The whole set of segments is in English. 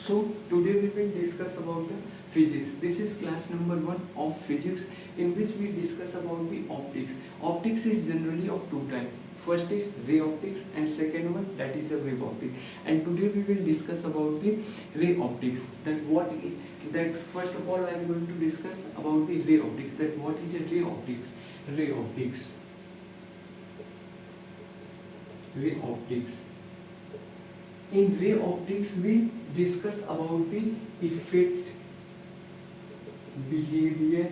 So today we will discuss about the physics. This is class number 1 of physics, in which we discuss about the optics. Optics is generally of two types. First is ray optics and second one, that is a wave optics. And today we will discuss about the ray optics. First of all I am going to discuss about the ray optics. That what is a ray optics? Ray optics. Ray optics. In ray optics we discuss about the effect, behavior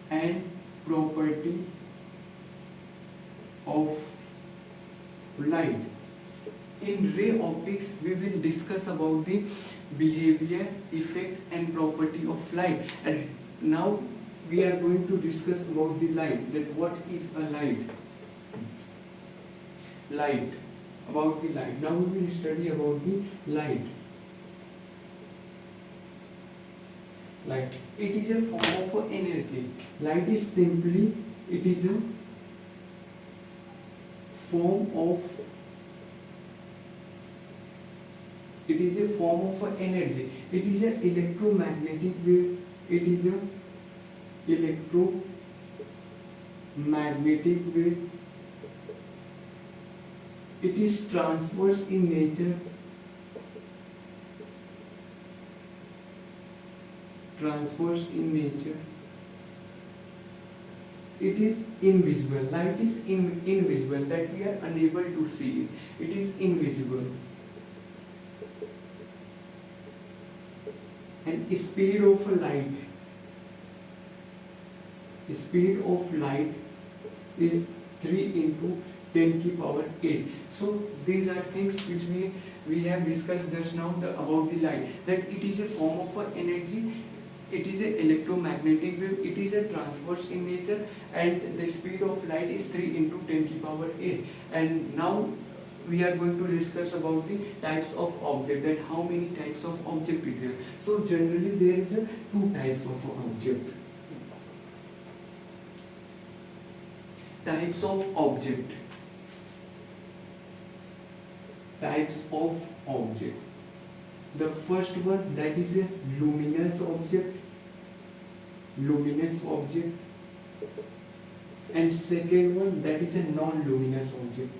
and property of light. In ray optics we will discuss about the behavior, effect and property of light. And now we are going to discuss about the light. That what is a light? Light. About the light. Now we will study about the light. Light. It is a form of energy. Light is simply, it is a form of energy. It is an electromagnetic wave. It is a electromagnetic wave. It is transverse in nature. Transverse in nature. It is invisible. Light is invisible, that we are unable to see it. It is invisible. And speed of light. Speed of light is 3 into 10 to the power 8. So these are things which we have discussed just now about the light. That it is a form of energy. It is an electromagnetic wave. It is a transverse in nature, and the speed of light is 3 into 10 to the power 8. And now we are going to discuss about the types of object. That how many types of object is there. So generally there is 2 types of object. Types of object. Types of object. The first one, that is a luminous object. Luminous object. And second one, that is a non-luminous object.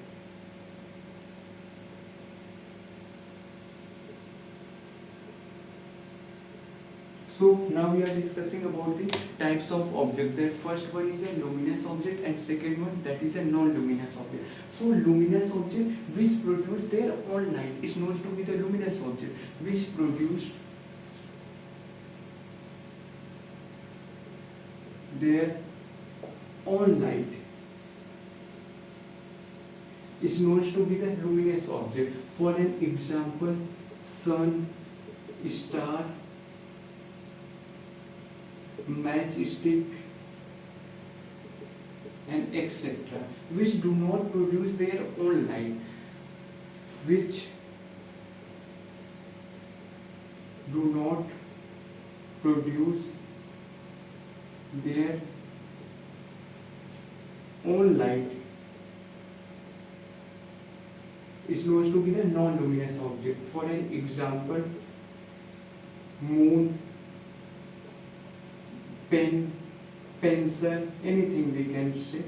So now we are discussing about the types of object. The first one is a luminous object and second one, that is a non-luminous object. So luminous object which produce their own light is known to be the luminous object. Which produce their own light is known to be the luminous object. For an example, sun, star, matchstick and etc., which do not produce their own light, which do not produce their own light is known to be the non-luminous object. For an example, moon, pen, pencil, anything we can say,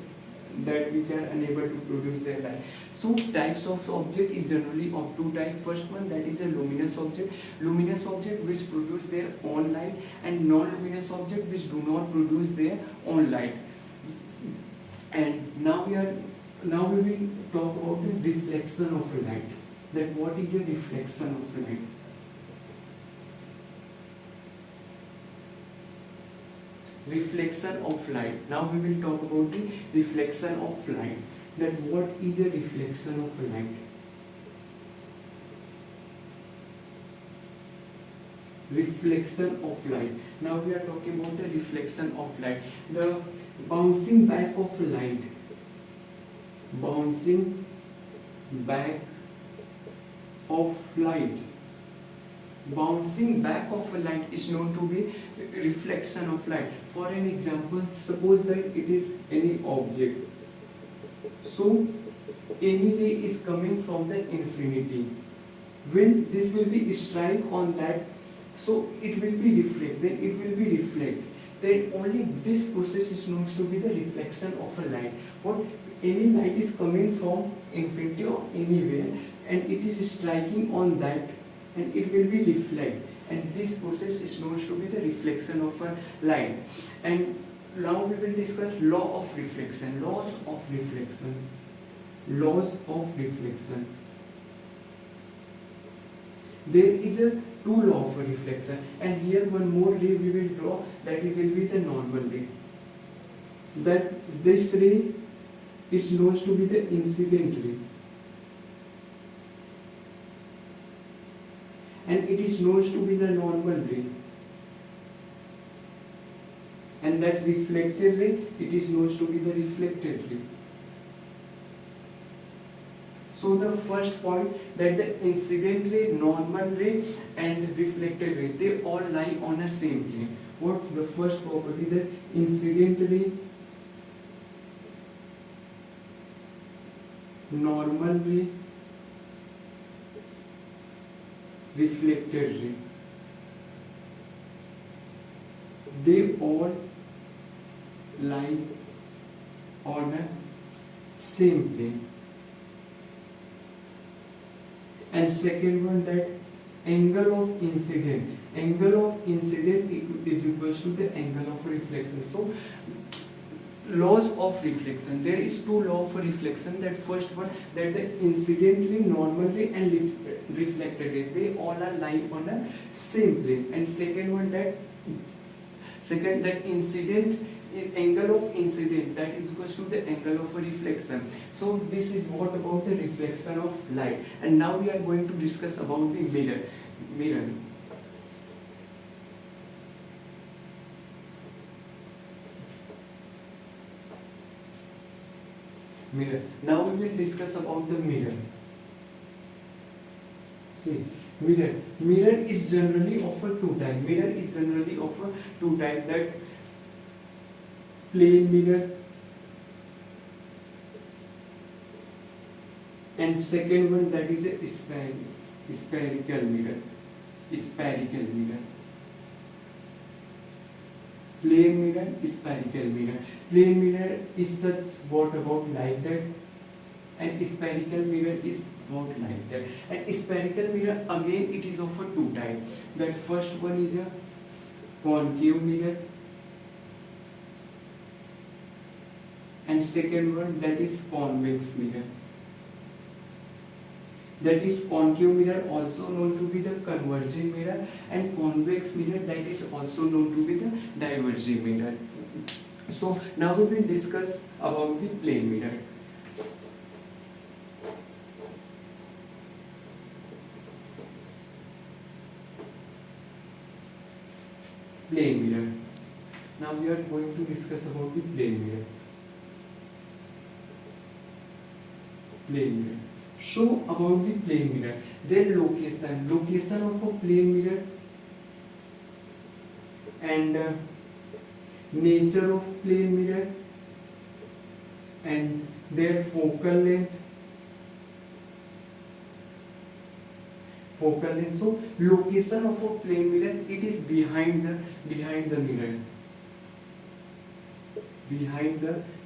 that which are unable to produce their light. So types of object is generally of 2 types. First one, that is a luminous object. Luminous object which produce their own light, and non-luminous object which do not produce their own light. And now we will talk about the reflection of light. That what is a reflection of light? Reflection of light. Now we will talk about the reflection of light. That what is a reflection of light? Reflection of light. Now we are talking about the reflection of light. The bouncing back of light. Bouncing back of light. Bouncing back of a light is known to be reflection of light. For an example, suppose that it is any object. So any ray is coming from the infinity. When this will be strike on that, so it will be reflect, then it will be reflect, then only this process is known to be the reflection of a light. What, any light is coming from infinity or anywhere, and it is striking on that, and it will be reflect, and this process is known to be the reflection of a light. And now we will discuss law of reflection. Laws of reflection. Laws of reflection. There is a two law of reflection, and here one more ray we will draw, that it will be the normal ray. That this ray is known to be the incident ray, and it is known to be the normal ray. And that reflected ray, it is known to be the reflected ray. So the first point, that the incident ray, normal ray and reflected ray, they all lie on a same plane. What the first property, that incident ray, normal ray, reflected ray, they all lie on a same plane. And second one, that angle of incident is equals to the angle of reflection. So laws of reflection, there is two laws for reflection. That first one, that the incident ray, normal ray and reflected ray, they all are lying on a same plane. And second one, that incident, angle of incident, that is equals to the angle of a reflection. So this is what about the reflection of light. And now we are going to discuss about the mirror. Now we will discuss about the mirror. See, mirror is generally of a two type. That plane mirror, and second one, that is a spherical mirror. Plane mirror, spherical mirror. Plane mirror is such, what about like that, and spherical mirror is about like that. And spherical mirror, again, it is of a two type. That first one is a concave mirror, and second one, that is convex mirror. That is concave mirror, also known to be the converging mirror, and convex mirror, that is also known to be the diverging mirror. So now we will discuss about the plane mirror. Plane mirror. Now we are going to discuss about the plane mirror. So about the plane mirror, their location of a plane mirror, and nature of plane mirror, and their focal length. So location of a plane mirror, it is behind the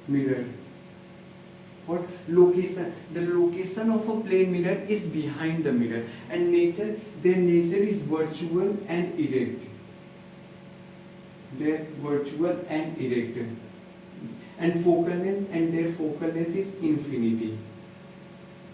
mirror. What location? The location of a plane mirror is behind the mirror. And their nature is virtual and erect. And focal length, and their focal length is infinity.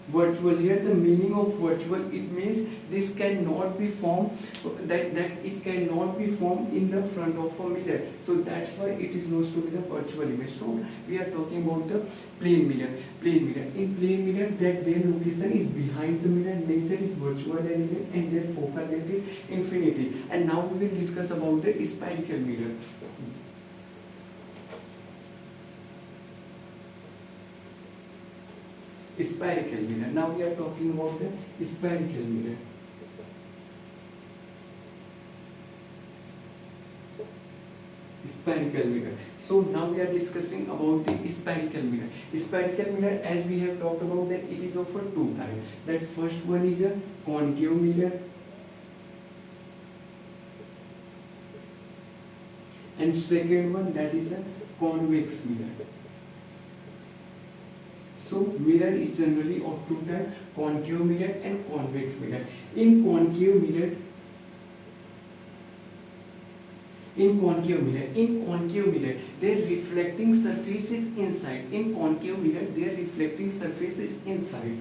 Virtual, here the meaning of virtual, it means this cannot be formed, that it cannot be formed in the front of a mirror. So that's why it is known to be the virtual image. So we are talking about the plane mirror. In plane mirror, that their location is behind the mirror, nature is virtual and their focal length is infinity. And now we will discuss about the spherical mirror. Spherical mirror. Now we are talking about the spherical mirror. spherical mirror. So now we are discussing about the spherical mirror. Spherical mirror, as we have talked about, that it is of a two type. That first one is a concave mirror, and second one, that is a convex mirror. So mirror is generally of two types, concave mirror and convex mirror. In concave mirror, their reflecting surface is inside. In concave mirror, their reflecting surface is inside.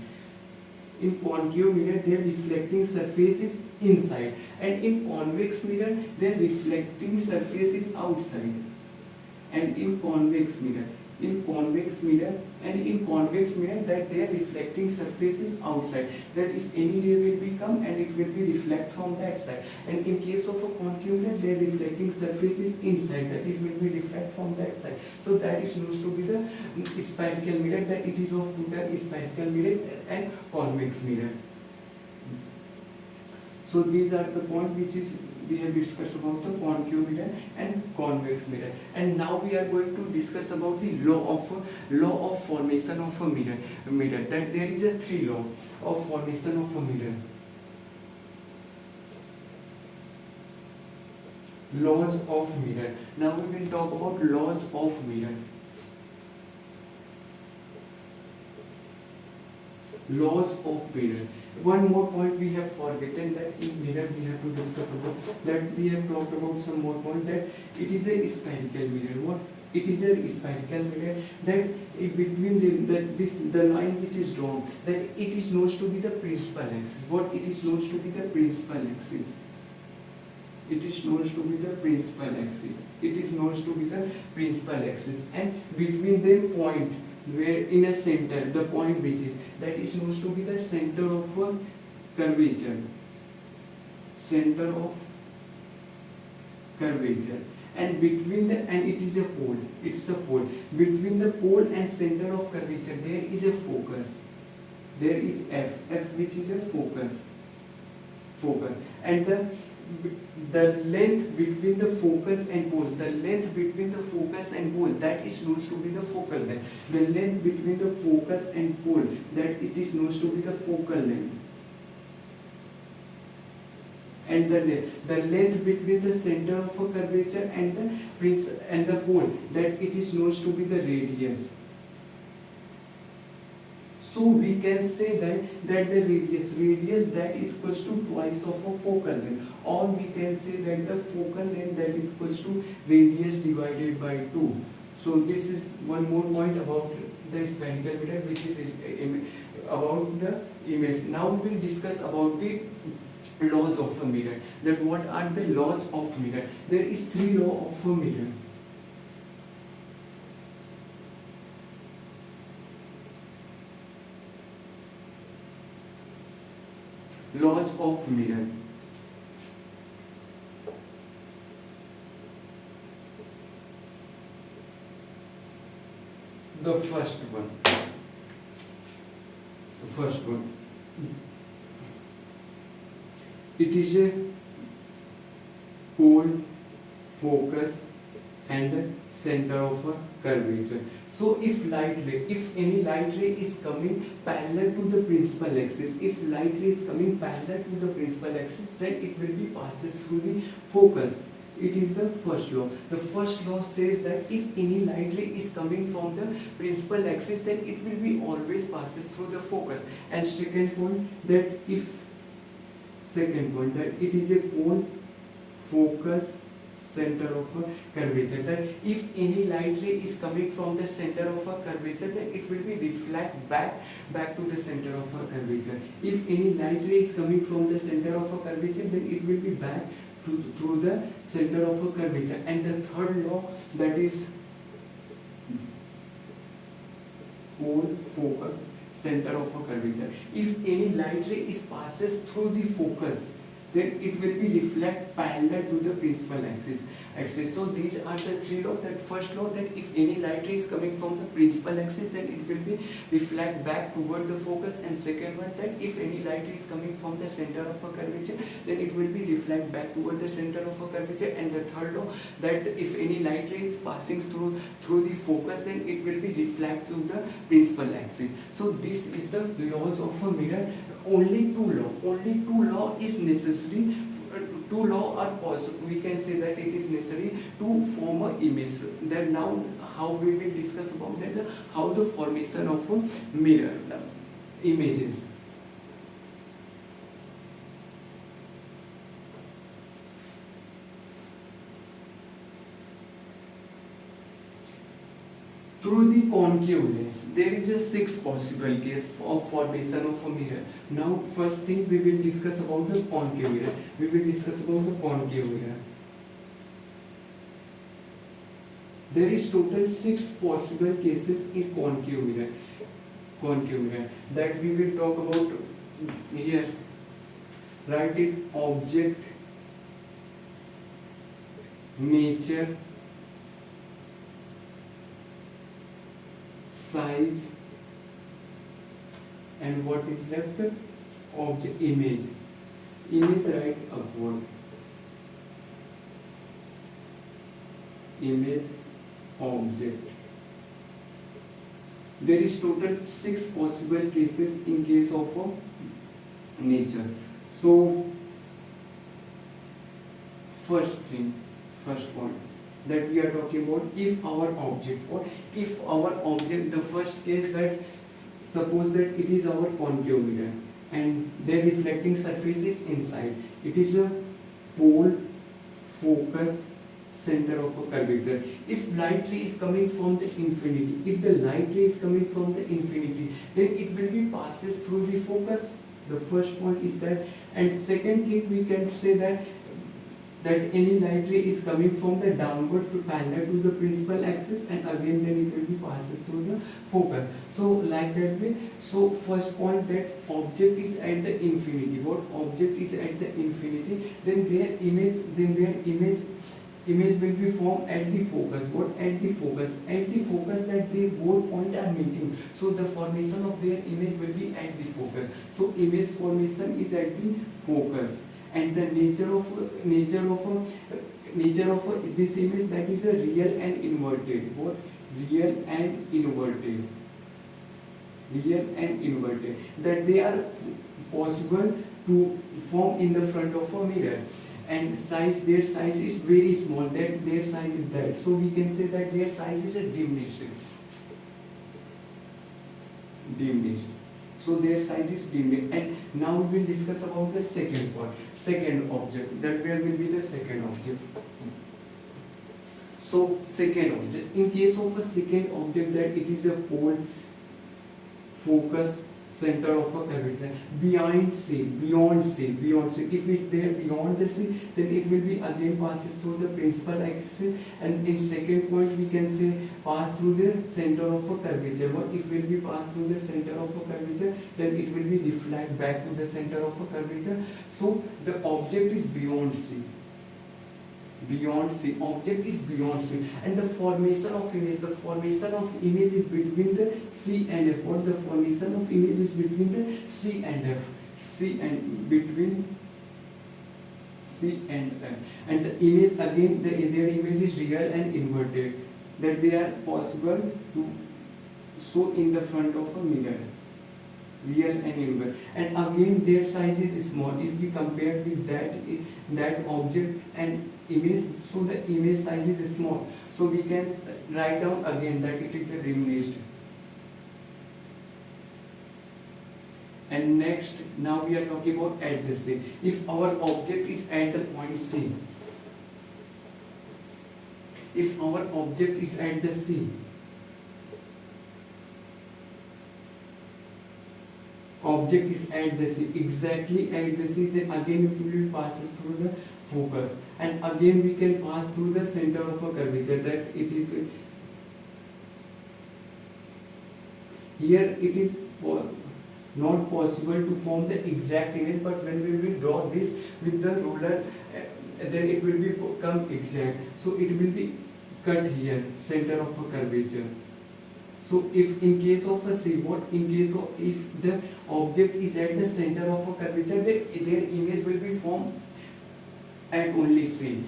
In concave mirror, their reflecting surface is inside, and in convex mirror, their reflecting surface is outside. And in convex mirror, that their reflecting surface is outside, that if any ray will be come and it will be reflect from that side. And in case of a concave mirror, their reflecting surface is inside, that it will be reflect from that side. So that is known to be the spherical mirror, that it is of two types, spherical mirror and convex mirror. So these are the points which is we have discussed about the concave mirror and convex mirror. And now we are going to discuss about the law of formation of a mirror. That there is a three law of formation of a mirror. Laws of mirror. Now we will talk about laws of mirror. Laws of mirror. One more point we have forgotten, that in mirror we have to discuss about, that we have talked about some more point, that it is a spherical mirror. What it is a spherical mirror, that between the line which is drawn, that it is known to be the principal axis. What it is known to be the principal axis. It is known to be the principal axis. It is known to be the principal axis, and between them point, where in a center, the point which is, that is known to be the center of a curvature. Center of curvature. And between and it is a pole. It's a pole. Between the pole and center of curvature, there is a focus. There is F which is a focus. And the length between the focus and pole, that is known to be the focal length. The length between the focus and pole, that it is known to be the focal length. And the length between the center of a curvature and the pole, that it is known to be the radius. So we can say that the radius that is equals to twice of a focal length, or we can say that the focal length that is equals to radius divided by 2. So this is one more point about the spherical mirror, which is about the image. Now we will discuss about the laws of a mirror. That what are the laws of mirror? There is three laws of a mirror. Laws of mirror. The first one. It is a pole, focus, and center of a curvature. So if any light ray is coming parallel to the principal axis, then it will be passes through the focus. It is the first law. The first law says that if any light ray is coming from the principal axis, then it will be always passes through the focus. And second point, that it is a pole, focus, center of a curvature. That if any light ray is coming from the center of a curvature, then it will be reflect back to the center of a curvature. If any light ray is coming from the center of a curvature, then it will be back through the center of a curvature. And the third law, that is pole, focus, center of a curvature. If any light ray is passes through the focus, then it will be reflect parallel to the principal axis. So these are the three laws. That first law, that if any light ray is coming from the principal axis, then it will be reflect back toward the focus. And second one, that if any light ray is coming from the center of a curvature, then it will be reflect back toward the center of a curvature. And the third law, that if any light ray is passing through the focus, then it will be reflect to the principal axis. So this is the laws of a mirror. Only two law is necessary. Two law are possible. We can say that it is necessary to form an image. Then now how we will discuss about that, how the formation of a mirror images. Through the concave lens, there is a 6 possible case of formation of a mirror. Now, first thing we will discuss about the concave mirror. We will discuss about the concave mirror. There is total 6 possible cases in concave mirror. Concave mirror that we will talk about here. Write it: object, nature, size, and what is left? Object, image. Image, right upward. Image, object. There is total 6 possible cases in case of nature. So first point that we are talking about, if our object, the first case, that suppose that it is our concave mirror and their reflecting surface is inside. It is a pole, focus, center of a curvature. If light ray is coming from the infinity, then it will be passes through the focus. The first point is that. And second thing, we can say that any light ray is coming from the downward to parallel to the principal axis, and again then it will be passes through the focus. So like that way. So first point, that object is at the infinity. What object is at the infinity, then their image will be formed at the focus. What at the focus? At the focus, that they both points are meeting. So the formation of their image will be at the focus. So image formation is at the focus. And the nature of this image, that is a real and inverted. What? Real and inverted. That they are possible to form in the front of a mirror. And their size is very small. That their size is that. So we can say that their size is a diminished. So their size is diminished. And now we will discuss about the second part. Second object. That where will be the second object. So second object. In case of a second object, that it is a pole, focus, center of a curvature, beyond C. If it's there beyond the C, then it will be again passes through the principal axis. And in second point, we can say pass through the center of a curvature. What if will be passed through the center of a curvature, then it will be reflect back to the center of a curvature. So the object is beyond C. Object is beyond C. And the formation of image is between the C and F. What the formation of image is between the C and F. Between C and F. And the image again, their image is real and inverted. That they are possible to show in the front of a mirror. Real and inverted. And again their size is small. If we compare with that object and image, so the image size is small. So we can write down again that it is a diminished. And next, now we are talking about at the C. If our object is at the point C, exactly at the C, then again it will passes through the focus, and again we can pass through the center of a curvature. That it is here, it is not possible to form the exact image, but when we will draw this with the ruler then it will become exact. So it will be cut here, center of a curvature. So if in case of a C, what in case of if the object is at the center of a curvature, then their image will be formed at only C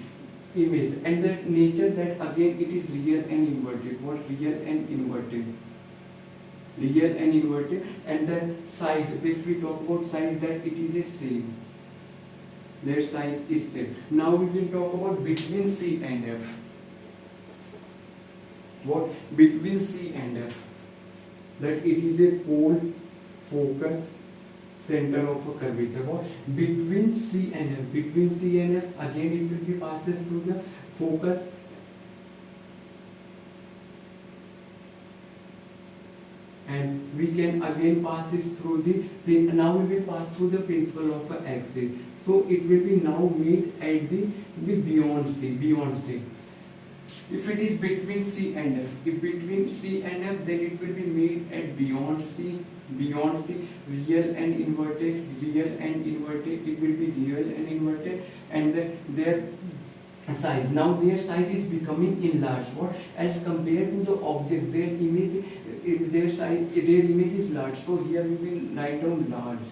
image, and the nature that again it is real and inverted. What real and inverted? Real and inverted, and the size. If we talk about size, that it is a same. Their size is same. Now we will talk about between C and F. What between C and F? That it is a pole, focus, center of a curvature. What between C and F? Between C and F, again it will be passes through the focus and we can again pass this through the, now we will pass through the principle of a axis. So it will be now meet at the beyond C. If it is between C and F, if between C and F, then it will be made at beyond C, real and inverted, it will be real and inverted, and their size. Now their size is becoming enlarged. What as compared to the object, their image, their size, their image is large. So here we will write down large.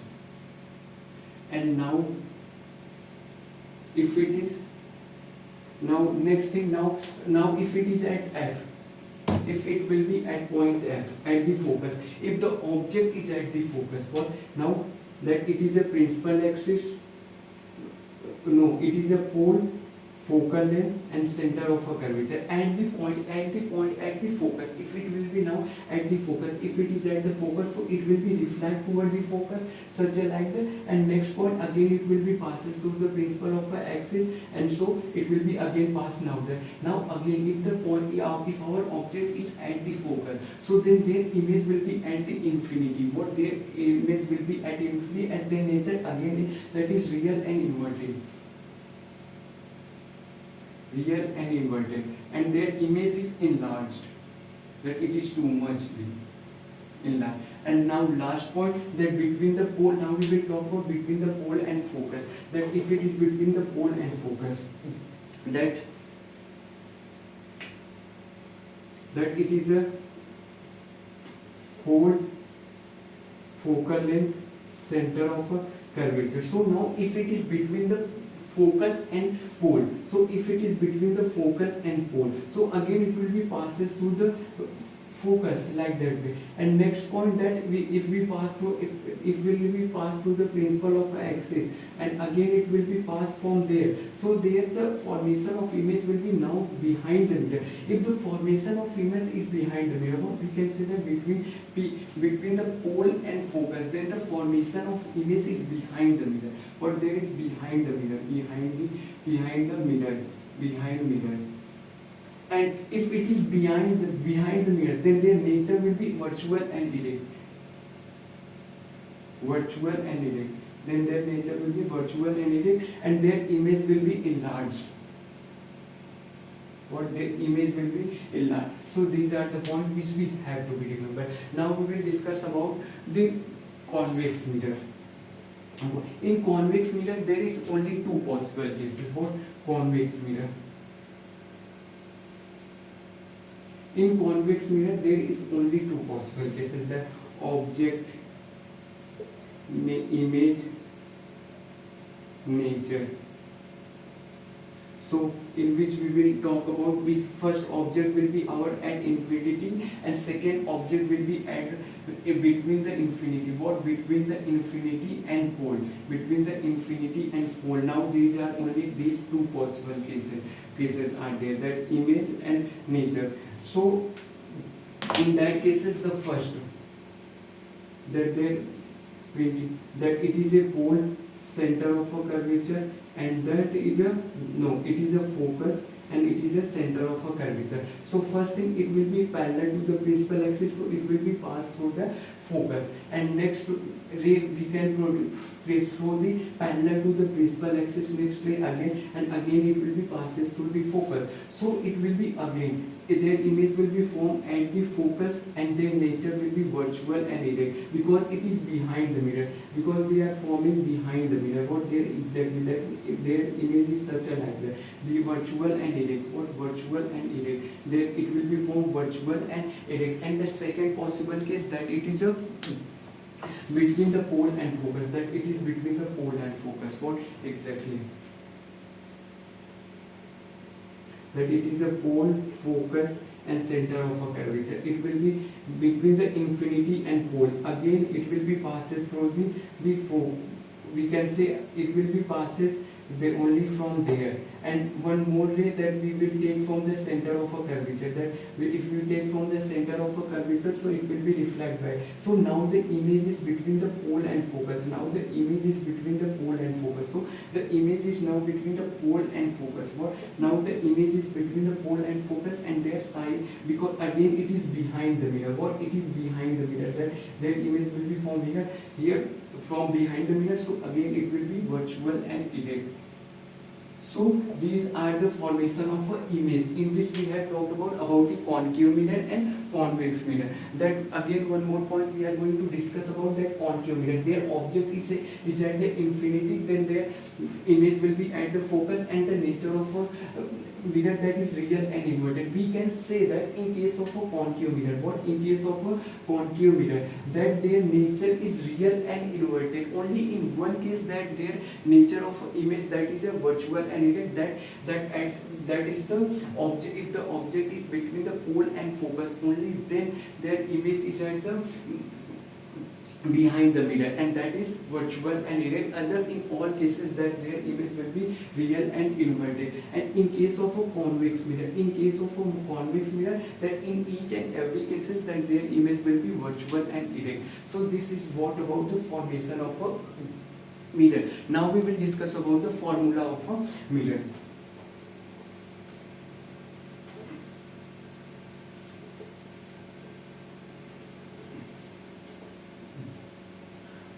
And now, if it is now next thing now if it is at F, if it will be at point F at the focus, if the object is at the focus, what now that it is a principal axis, no, it is a pole, focal length and center of a curvature at the focus. If it will be now at the focus, if it is at the focus, so it will be reflect toward the focus such a like that, and next point again it will be passes through the principle of a axis, and so it will be again passed now there. Now again if the point if our object is at the focus, so then their image will be at the infinity. What their image will be at infinity, and their nature again that is real and inverted. Real and inverted, and their image is enlarged, that it is too much big, enlarged. And now last point, that between the pole, now we will talk about between the pole and focus, that if it is between the pole and focus, that it is a pole, focal length, center of a curvature. So now if it is between the focus and pole, so if it is between the focus and pole, so again it will be passes through the focus like that way. And next point, that if we pass through, if will be pass through the principle of axis, and again it will be passed from there, so there the formation of image will be now behind the mirror. If the formation of image is behind the mirror, we can say that between the pole and focus, then the formation of image is behind the mirror. But there is behind the mirror, behind mirror. And if it is behind the mirror, then their nature will be virtual and erect. Then their nature will be virtual and erect, and their image will be enlarged. What their image will be enlarged. So these are the points which we have to be remembered. Now we will discuss about the convex mirror. In convex mirror, there is only two possible cases. What? Convex mirror. In convex mirror, there is only two possible cases, that object, image, nature. So in which we will talk about which first object will be our at infinity, and second object will be at between the infinity. What? Between the infinity and pole. Between the infinity and pole. Now these are only these two possible cases are there, that image and nature. So in that cases, the first that it is a pole, center of a curvature, and that is it is a focus, and it is a center of a curvature. So first thing, it will be parallel to the principal axis, so it will be passed through the focus, and next ray we can trace through the parallel to the principal axis, next ray again, and again it will be passes through the focus. So it will be again their image will be formed at the focus, and their nature will be virtual and erect, because it is behind the mirror, because they are forming behind the mirror. What their exactly that their image is such a like that, the virtual and erect. What virtual and erect, there it will be formed virtual and erect. And the second possible case, that it is a between the pole and focus, that it is between the pole and focus. What exactly, that it is a pole, focus and center of a curvature. It will be between the infinity and pole. Again it will be passes through the we can say it will be passes they only from there. And one more way, that we will take from the center of a curvature, that if we take from the center of a curvature, so it will be reflected by. So now the image is between the pole and focus. Now the image is between the pole and focus. So the image is now between the pole and focus. What, now the image is between the pole and focus, and their side, because again it is behind the mirror. What, it is behind the mirror, that their image will be from here from behind the mirror. So again it will be virtual and erect. So these are the formation of an image, in which we have talked about the concave mirror and convex mirror. That again one more point we are going to discuss about, that concave mirror. Their object is at the infinity, then their image will be at the focus, and the nature of a mirror, that is real and inverted. We can say that in case of a concave mirror, what, in case of a concave mirror, that their nature is real and inverted. Only in one case, that their nature of image, that is a virtual and erect, that is the object. If the object is between the pole and focus, only then their image is at the behind the mirror, and that is virtual and erect. Other in all cases, that their image will be real and inverted. And in case of a convex mirror, that in each and every cases, that their image will be virtual and erect. So this is what about the formation of a mirror. Now we will discuss about the formula of a mirror.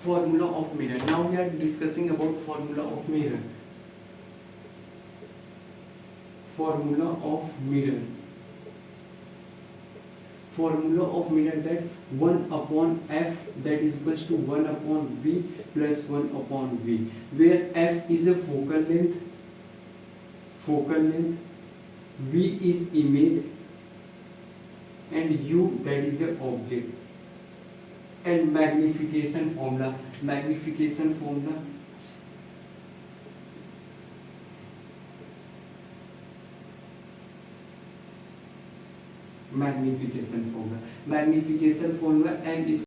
Formula of mirror. Now we are discussing about formula of mirror. Formula of mirror. Formula of mirror, that 1 upon f, that is equals to 1 upon v plus 1 upon v, where f is a focal length, v is image, and u, that is a object. And magnification formula, magnification formula m is